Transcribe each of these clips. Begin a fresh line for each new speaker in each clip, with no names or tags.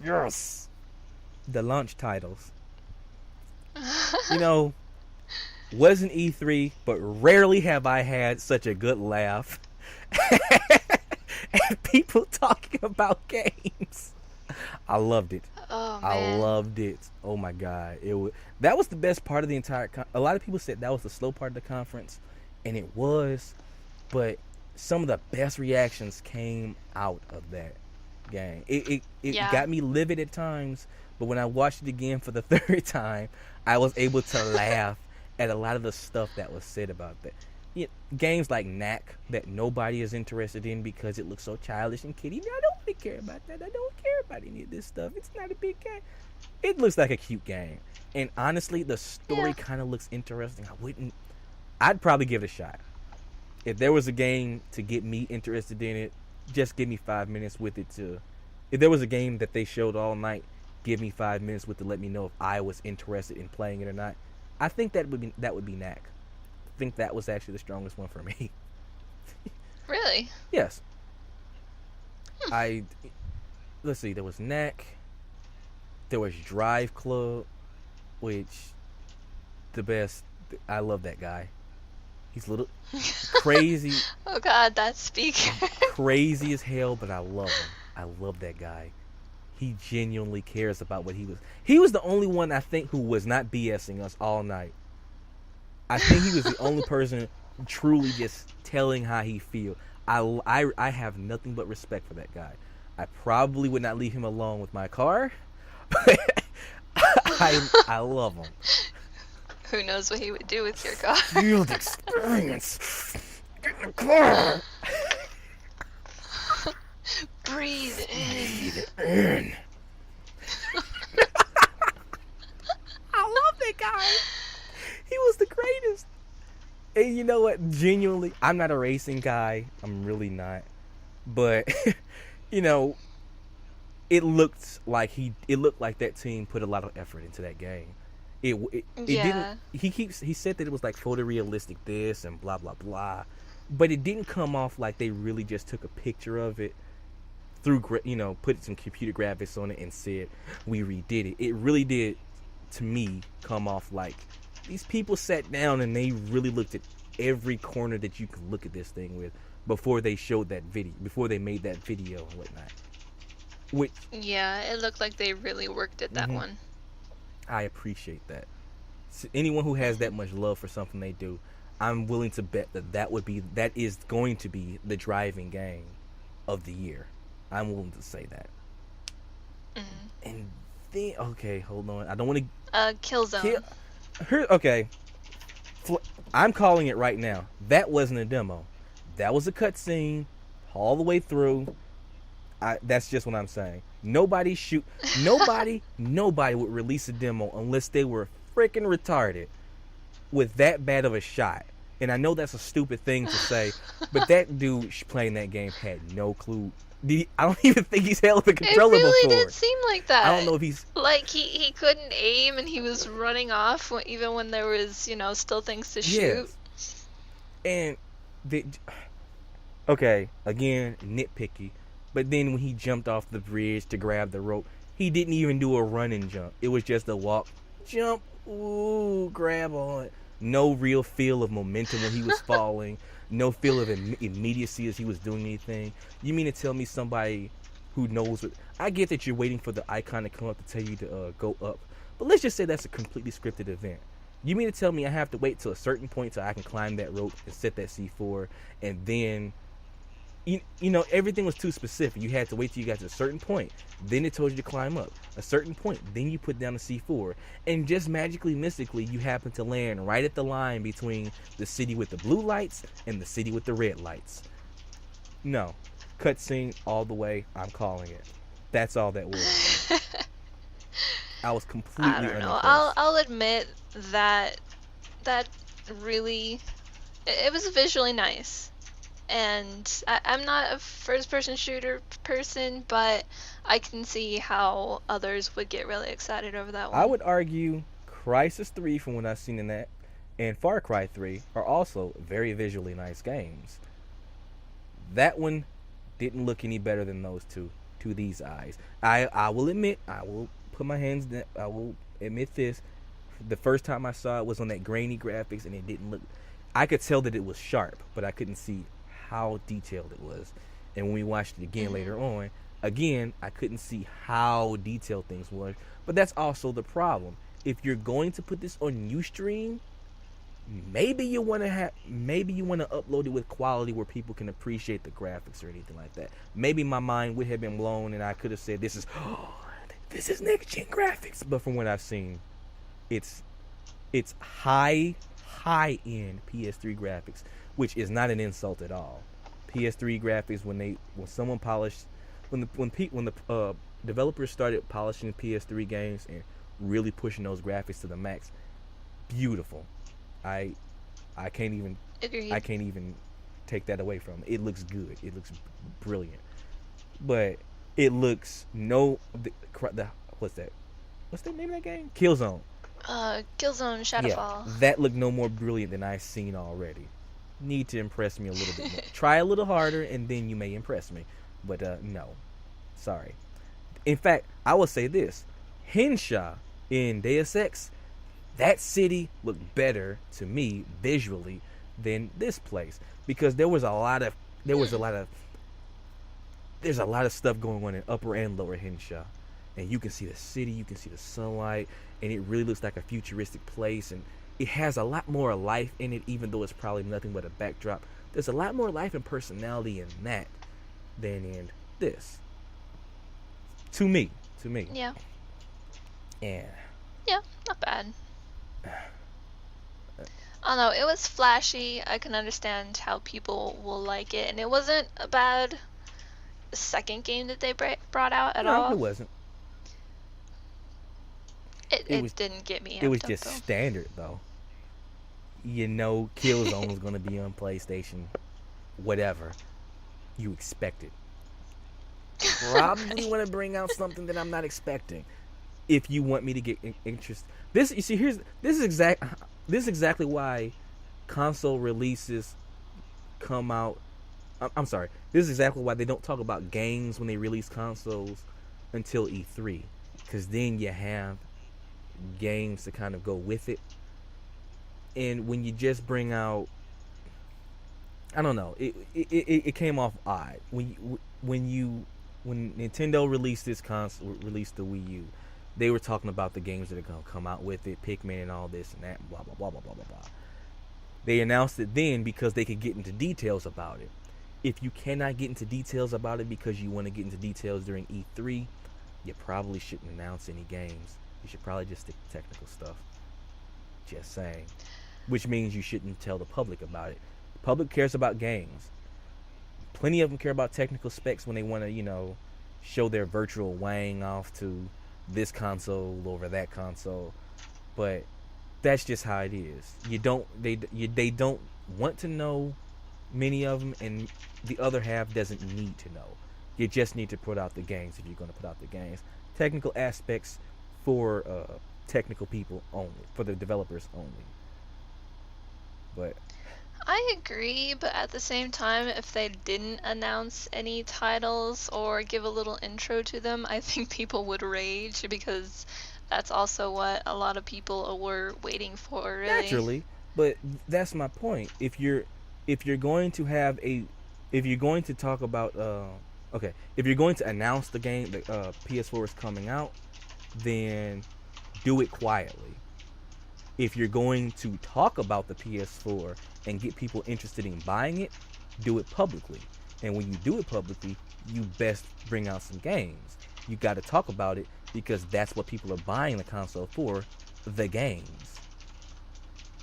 Yes. The launch titles. You know, wasn't E3, but rarely have I had such a good laugh at people talking about games. I loved it.
Oh
I
man.
loved it. Oh my god, that was the best part of the entire. A lot of people said that was the slow part of the conference, and it was. But some of the best reactions came out of that game. It
Yeah.
got me livid at times, but when I watched it again for the third time, I was able to laugh at a lot of the stuff that was said about that. You games like Knack that nobody is interested in because it looks so childish and kiddie. I don't really care about that. I don't care about any of this stuff. It's not a big game. It looks like a cute game, and honestly, the
Yeah.
story kind of looks interesting. I wouldn't. I'd probably give it a shot if there was a game to get me interested in it. Just give me 5 minutes with it to. If there was a game that they showed all night, give me 5 minutes with to let me know if I was interested in playing it or not. I think that would be Knack. I think that was actually the strongest one for me.
Really?
Yes,
Hmm.
I. Let's see. There was Knack. There was Drive Club, which the best. I love that guy. He's little crazy,
Oh god, that speaker.
crazy as hell, but I love him. I love that guy. He genuinely cares about what he was. He was the only one I think who was not BSing us all night. I think he was the only person truly just telling how he feel. I have nothing but respect for that guy. I probably would not leave him alone with my car, but I love him.
Who knows what he would do with your car?
Field experience. Get in the car.
Breathe in.
Breathe it in. I love that guy. He was the greatest. And you know what? Genuinely, I'm not a racing guy. I'm really not. But you know, it looked like that team put a lot of effort into that game. It didn't.
Yeah.
He said that it was like photorealistic this and blah blah blah, but it didn't come off like they really just took a picture of it through put some computer graphics on it and said we redid it. It really did to me come off like these people sat down and they really looked at every corner that you could look at this thing with before they showed that video, before they made that video and whatnot. Which
Yeah, it looked like they really worked at that
hmm
one.
I appreciate that. Anyone who has that
Hmm.
much love for something they do, I'm willing to bet that is going to be the driving game of the year. I'm willing to say that.
Hmm.
And then okay, hold on. I don't want to kill.
Killzone.
Okay, I'm calling it right now. That wasn't a demo. That was a cutscene all the way through. That's just what I'm saying. Nobody would release a demo unless they were freaking retarded with that bad of a shot. And I know that's a stupid thing to say, but that dude playing that game had no clue. I don't even think he's held the
It
controller
really did
before.
seem like
I don't
that.
know if he's
Like he couldn't aim and he was running off even when there was, still things to shoot.
yes. And the okay, again, nitpicky. But then when he jumped off the bridge to grab the rope, he didn't even do a run and jump. It was just a walk, jump, ooh, grab on. No real feel of momentum when he was falling. No feel of immediacy as he was doing anything. You mean to tell me somebody who knows what? I get that you're waiting for the icon to come up to tell you to go up, but let's just say that's a completely scripted event. You mean to tell me I have to wait till a certain point so I can climb that rope and set that C4, and then everything was too specific. You had to wait till you got to a certain point. Then it told you to climb up. A certain point. Then you put down the C4. And just magically, mystically, you happen to land right at the line between the city with the blue lights and the city with the red lights. No. Cutscene all the way. I'm calling it. That's all that was. I was
I
completely
don't know. I'll
unimpressed.
I'll admit that that really it was visually nice. And I'm not a first person shooter person, but I can see how others would get really excited over that
I
one.
would argue Crisis 3, from what I've seen in that, and Far Cry 3 are also very visually nice games. That one didn't look any better than those two. to these eyes. I will admit, I will put my hands down, I will admit this. The first time I saw it was on that grainy graphics, and it didn't look. I could tell that it was sharp, but I couldn't see how detailed it was. And when we watched it again later on, again, I couldn't see how detailed things were. But that's also the problem. If you're going to put this on Ustream, maybe you want to upload it with quality where people can appreciate the graphics or anything like that. Maybe my mind would have been blown, and I could have said, "This is next gen graphics." But from what I've seen, it's high end PS3 graphics, which is not an insult at all. PS3 graphics, when the developers started polishing PS3 games and really pushing those graphics to the max, beautiful. I can't even
Agreed.
I can't even take that away from it. It looks good. It looks brilliant. But it looks what's that? What's the name of that game? Killzone.
Killzone Shadowfall.
Yeah, that looked no more brilliant than I've seen already. Need to impress me a little bit more. Try a little harder, and then you may impress me. But no, sorry. In fact, I will say this: Henshaw in Deus Ex, that city looked better to me visually than this place, because there's a lot of stuff going on in Upper and Lower Henshaw, and you can see the city, you can see the sunlight, and it really looks like a futuristic place, and it has a lot more life in it, even though it's probably nothing but a backdrop. There's a lot more life and personality in that than in this. To me.
Yeah.
And
yeah, not bad. I don't know, it was flashy. I can understand how people will like it, and it wasn't a bad second game that they brought out at all.
No, it wasn't.
It didn't get me.
It was just standard, though. You know, Killzone was going to be on PlayStation, whatever you expected. Probably want to bring out something that I'm not expecting. If you want me to get interest, this is exactly why console releases come out. I'm sorry. This is exactly why they don't talk about games when they release consoles until E3, because then you have games to kind of go with it. And when you just bring out, I don't know, it came off odd when Nintendo released the Wii U. They were talking about the games that are going to come out with it, Pikmin and all this and that, blah, blah, blah, blah, blah, blah, blah. They announced it then because they could get into details about it. If you cannot get into details about it because you want to get into details during E3, you probably shouldn't announce any games. You should probably just stick to technical stuff. Just saying. Which means you shouldn't tell the public about it. The public cares about games. Plenty of them care about technical specs when they want to, show their virtual wang off to this console over that console. But that's just how it is. They don't want to know, many of them, and the other half doesn't need to know. You just need to put out the games if you're going to put out the games. Technical aspects for technical people only, for the developers only. But
I agree, but at the same time, if they didn't announce any titles or give a little intro to them, I think people would rage, because that's also what a lot of people were waiting for, really.
Naturally, but that's my point. If you're going to talk about if you're going to announce the game, the PS4 is coming out, then do it quietly. If you're going to talk about the PS4 and get people interested in buying it, do it publicly. And when you do it publicly, you best bring out some games. You got to talk about it, because that's what people are buying the console for, the games.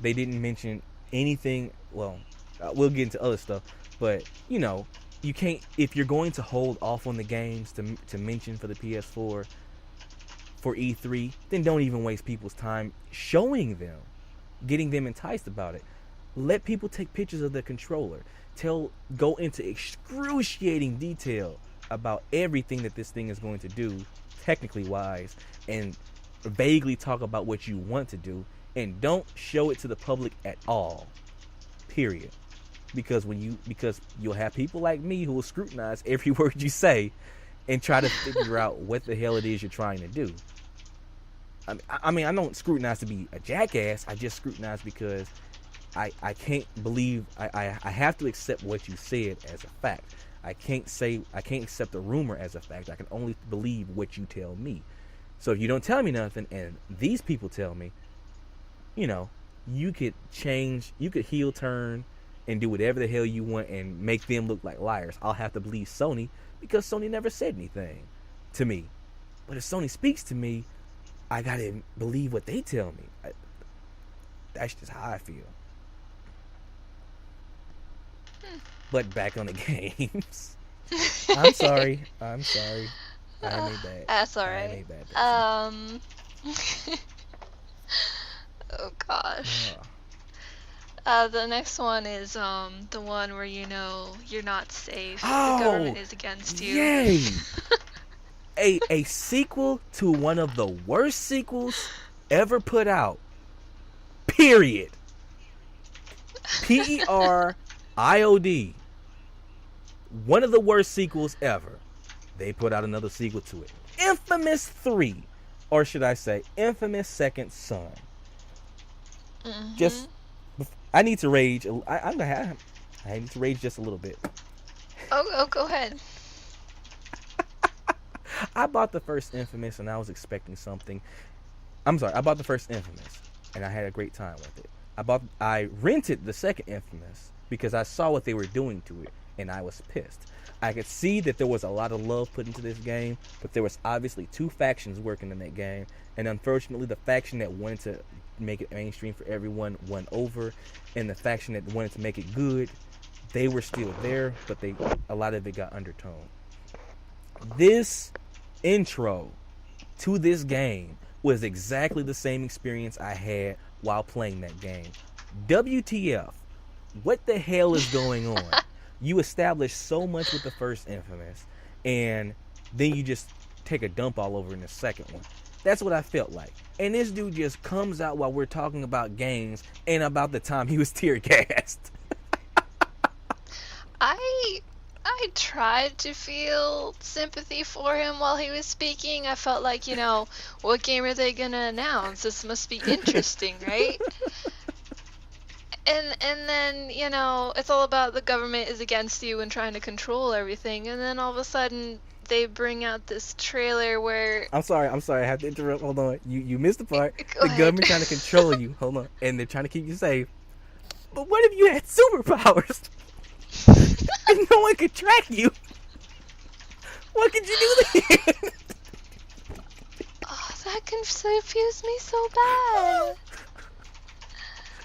They didn't mention anything. Well, we'll get into other stuff, but you can't, if you're going to hold off on the games to mention for the PS4 for E3, then don't even waste people's time showing them, getting them enticed about it. Let people take pictures of the controller. Go into excruciating detail about everything that this thing is going to do, technically wise, and vaguely talk about what you want to do, and don't show it to the public at all. Period. Because you'll have people like me who will scrutinize every word you say, and try to figure out what the hell it is you're trying to do. I don't scrutinize to be a jackass. I just scrutinize because I can't believe I have to accept what you said as a fact. I can't accept a rumor as a fact. I can only believe what you tell me. So if you don't tell me nothing and these people tell me, you could change, you could heel turn and do whatever the hell you want and make them look like liars. I'll have to believe Sony because Sony never said anything to me. But if Sony speaks to me, I gotta believe what they tell me. That's just how I feel. But back on the games. I'm sorry. I made bad.
That's alright.
I made bad.
Oh gosh. The next one is the one where you're not safe.
Oh,
the government is against you.
Yay! a sequel to one of the worst sequels ever put out. Period. PERIOD. One of the worst sequels ever. They put out another sequel to it. Infamous 3. Or should I say Infamous Second Son. Just, I need to rage. I need to rage just a little bit.
Oh, go ahead.
I bought the first Infamous and I was expecting something. I'm sorry, I bought the first Infamous and I had a great time with it. I rented the second Infamous because I saw what they were doing to it and I was pissed. I could see that there was a lot of love put into this game, but there was obviously two factions working in that game, and unfortunately the faction that wanted to make it mainstream for everyone won over, and the faction that wanted to make it good, they were still there, but a lot of it got undertoned. This intro to this game was exactly the same experience I had while playing that game. WTF? What the hell is going on? You establish so much with the first Infamous, and then you just take a dump all over in the second one. That's what I felt like. And this dude just comes out while we're talking about games and about the time he was tear gassed.
I tried to feel sympathy for him while he was speaking. I felt like, what game are they gonna announce? This must be interesting, right? And then, it's all about the government is against you and trying to control everything. And then all of a sudden, they bring out this trailer where...
I'm sorry. I have to interrupt. Hold on. You missed the part.
Go ahead.
Government trying to control you. Hold on. And they're trying to keep you safe. But what if you had superpowers? And no one could track you? What could you do then?
Oh, that confused me so bad.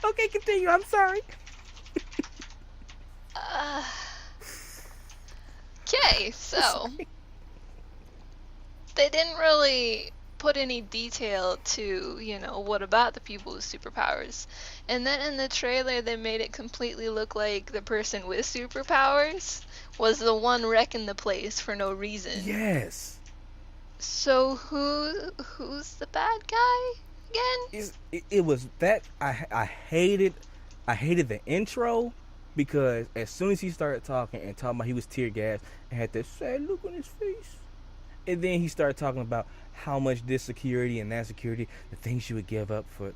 Okay, continue. I'm sorry.
Okay, so they didn't really put any detail to, what about the people with superpowers. And then in the trailer, they made it completely look like the person with superpowers was the one wrecking the place for no reason.
Yes.
So who's the bad guy again?
It was that I hated the intro because as soon as he started talking about he was tear gassed and had that sad look on his face, and then he started talking about how much this security and that security, the things you would give up for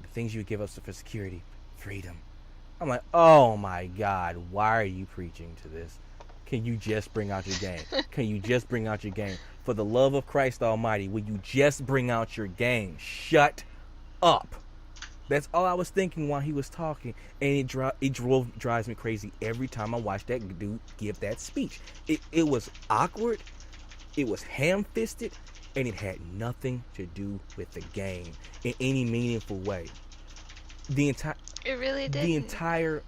security, freedom. I'm like, oh my God, why are you preaching to this? Can you just bring out your game? Can you just bring out your game? For the love of Christ Almighty, will you just bring out your game? Shut up. That's all I was thinking while he was talking, and it drives me crazy every time I watch that dude give that speech. It was awkward, it was ham-fisted, and it had nothing to do with the game in any meaningful way.
It really did.
The entire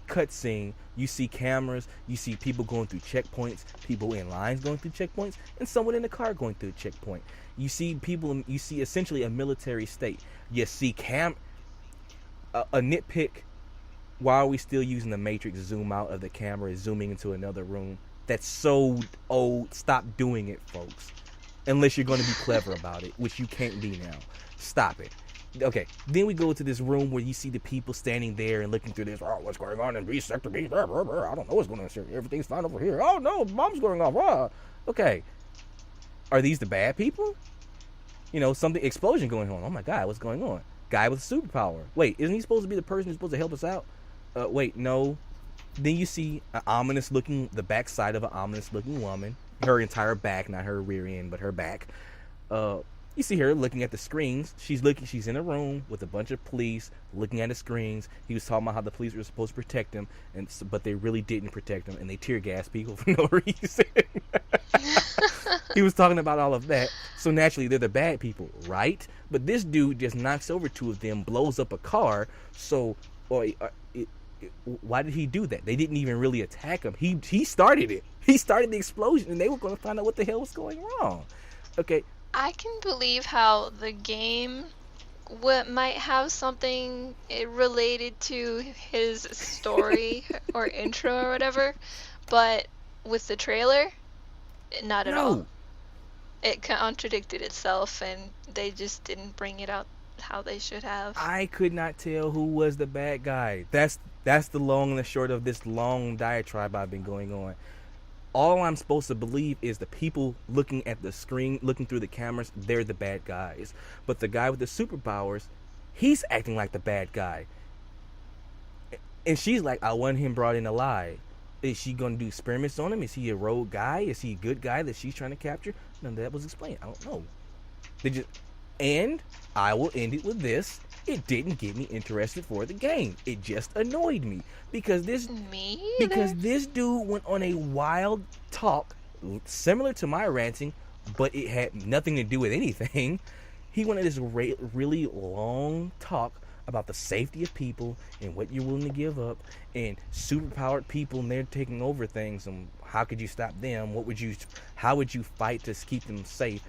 cutscene, you see cameras, you see people going through checkpoints, people in lines going through checkpoints, and someone in the car going through a checkpoint. You see people, you see essentially a military state. You see a nitpick. Why are we still using the Matrix zoom out of the camera, zooming into another room? That's so old. Stop doing it, folks. Unless you're going to be clever about it, which you can't be now. Stop it. Okay, then we go to this room where you see the people standing there and looking through this. Oh, what's going on in B sector B? I don't know what's going on here. Everything's fine over here. Oh no, bomb's going off. Okay, Are these the bad people? You know, something explosion going on. Oh my god, what's going on? Guy with a superpower. Wait, isn't he supposed to be the person who's supposed to help us out? Wait, no. Then you see the backside of an ominous looking woman. Her entire back, not her rear end, but her back. You see her looking at the screens. She's in a room with a bunch of police looking at the screens. He was talking about how the police were supposed to protect him, but they really didn't protect him, and they tear gas people for no reason. He was talking about all of that. So naturally, they're the bad people, right? But this dude just knocks over two of them, blows up a car. So, why did he do that? They didn't even really attack him. He started it. He started the explosion, and they were going to find out what the hell was going wrong. Okay.
I can believe how the game might have something related to his story or intro or whatever, but with the trailer, not at all. It contradicted itself, and they just didn't bring it out how they should have.
I could not tell who was the bad guy. That's the long and the short of this long diatribe I've been going on. All I'm supposed to believe is the people looking at the screen, looking through the cameras, they're the bad guys. But the guy with the superpowers, he's acting like the bad guy. And she's like, I want him brought in alive. Is she going to do experiments on him? Is he a rogue guy? Is he a good guy that she's trying to capture? None of that was explained. I don't know. And I will end it with this. It didn't get me interested for the game. It just annoyed me because this dude went on a wild talk similar to my ranting, but it had nothing to do with anything. He went on this really long talk about the safety of people and what you're willing to give up, and superpowered people and they're taking over things, and how could you stop them? How would you fight to keep them safe?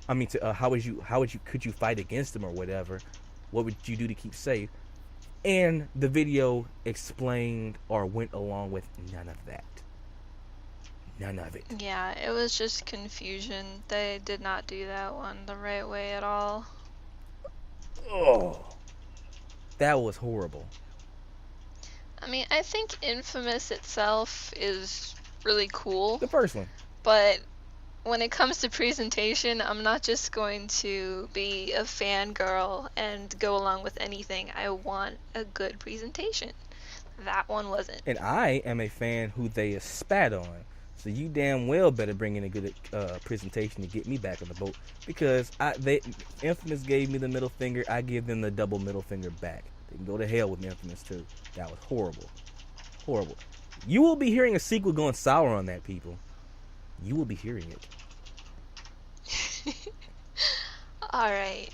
I mean, could you fight against them or whatever? What would you do to keep safe? And the video explained or went along with none of that. None of it.
Yeah, it was just confusion. They did not do that one the right way at all.
Oh, that was horrible.
I mean, I think Infamous itself is really cool.
The first one.
But when it comes to presentation, I'm not just going to be a fangirl and go along with anything. I want a good presentation. That one wasn't.
And I am a fan who they spat on. So you damn well better bring in a good presentation to get me back on the boat. Because Infamous gave me the middle finger. I give them the double middle finger back. They can go to hell with Infamous too. That was horrible. Horrible. You will be hearing a sequel going sour on that, people. You will be hearing it.
Alright.